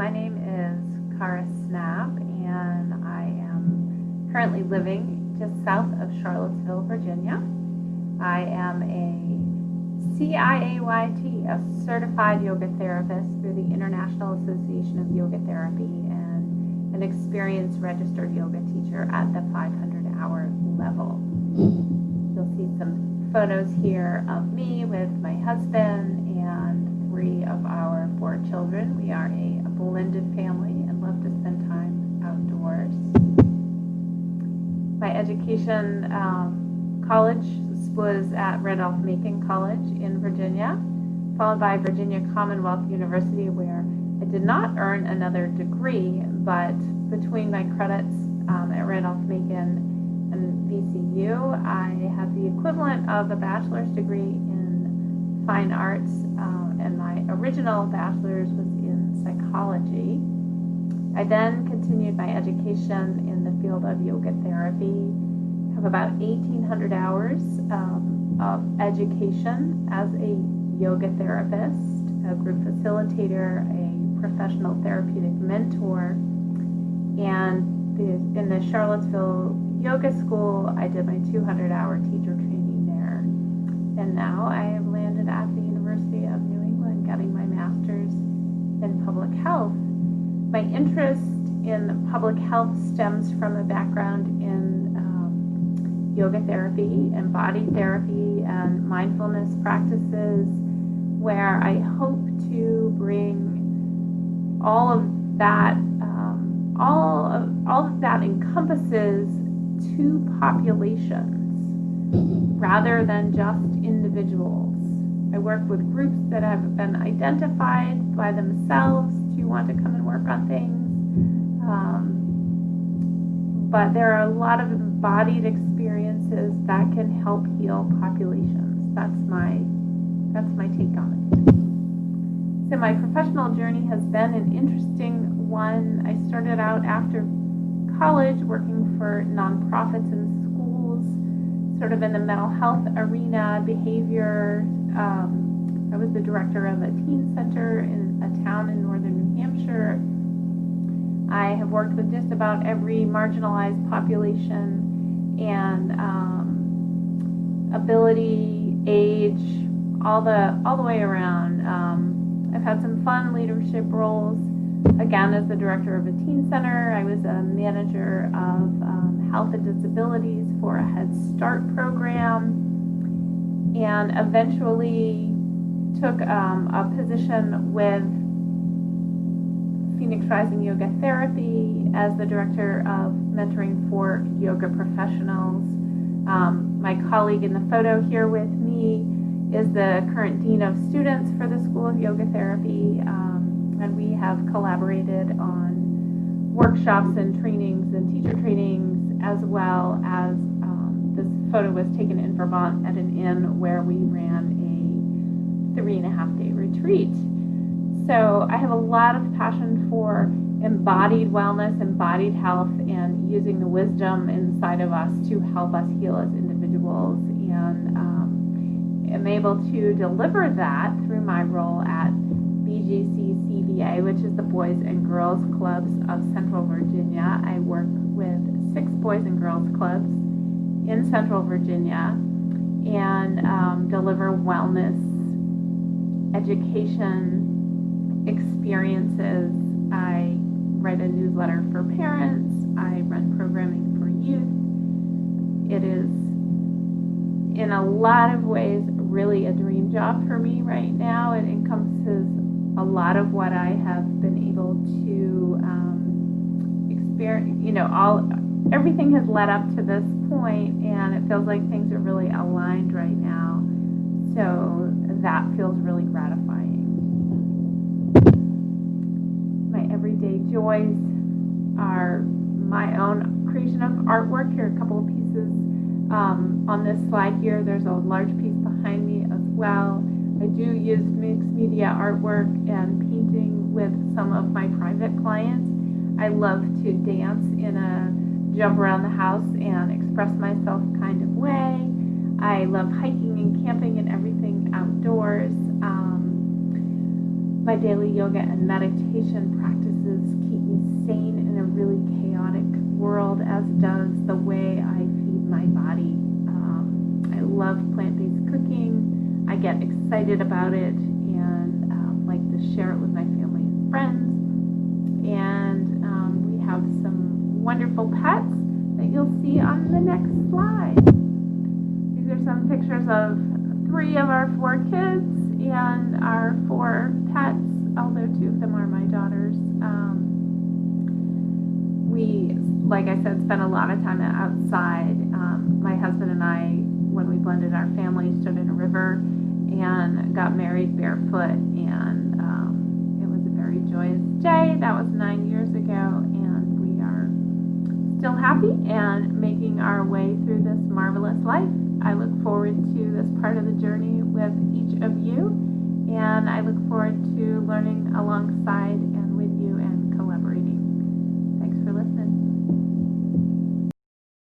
my name is Cara Snap, and I am currently living just south of Charlottesville, Virginia. I am a CIAYT, a certified yoga therapist through the International Association of Yoga Therapy, and an experienced registered yoga teacher at the 500-hour level. You'll see some photos here of me with my husband and 3 of our 4 children. We are a blended family and love to spend time outdoors. My education, college was at Randolph-Macon College in Virginia, followed by Virginia Commonwealth University, where I did not earn another degree, but between my credits at Randolph-Macon and VCU, I have the equivalent of a bachelor's degree in fine arts, and my original bachelor's was in psychology. I then continued my education in the field of yoga therapy, have about 1,800 hours of education as a yoga therapist, a group facilitator, a professional therapeutic mentor, and in the Charlottesville Yoga School, I did my 200-hour teacher training there. And now I have landed at the University of New England getting my master's in public health. My interest in public health stems from a background in yoga therapy and body therapy and mindfulness practices, where I hope to bring all of that encompasses to populations rather than just individuals. I work with groups that have been identified by themselves to want to come and work on things, but there are a lot of embodied experiences that can help heal populations. That's my take on it. So my professional journey has been an interesting one. I started out after college working for nonprofits and schools, sort of in the mental health arena, behavior. I was the director of a teen center in a town in northern New Hampshire. I have worked with just about every marginalized population and ability, age, all the way around. I've had some fun leadership roles. Again, as the director of a teen center, I was a manager of health and disabilities for a Head Start program, and eventually took a position with Phoenix Rising Yoga Therapy as the director of mentoring for yoga professionals. My colleague in the photo here with me is the current dean of students for the School of Yoga Therapy, and we have collaborated on workshops and trainings and teacher trainings, as well as this photo was taken in Vermont at an inn where we ran a 3.5-day retreat. So I have a lot of passion for embodied wellness, embodied health, and using the wisdom inside of us to help us heal as individuals, and am able to deliver that through my role at BGC-CVA, which is the Boys and Girls Clubs of Central Virginia. I work with 6 Boys and Girls Clubs in Central Virginia and deliver wellness education experiences. I write a newsletter for parents. I run programming for youth. It is, in a lot of ways, really a dream job for me right now. It encompasses a lot of what I have been able to experience. Everything has led up to this point, and it feels like things are really aligned right now. So that feels really gratifying. My everyday joys are my own creation of artwork. Here are a couple of pieces on this slide here. There's a large piece behind me as well. I do use mixed media artwork and painting with some of my private clients. I love to dance in a jump around the house and express myself kind of way. I love hiking and camping and everything outdoors. My daily yoga and meditation practices keep me sane in a really chaotic world, as does the way I feed my body. I love plant-based cooking. I get excited about it and like to share it with my family and friends. And we have some wonderful pets that you'll see on the next slide. These are some pictures of 3 of our 4 kids and our 4 pets, although 2 of them are my daughters. We, like I said, spent a lot of time outside. My husband and I, when we blended our family, stood in a river and got married barefoot, and it was a very joyous day. That was 9 years ago, and we are still happy and making our way through this marvelous life. I look forward to this part of the journey with each of you, and I look forward to learning alongside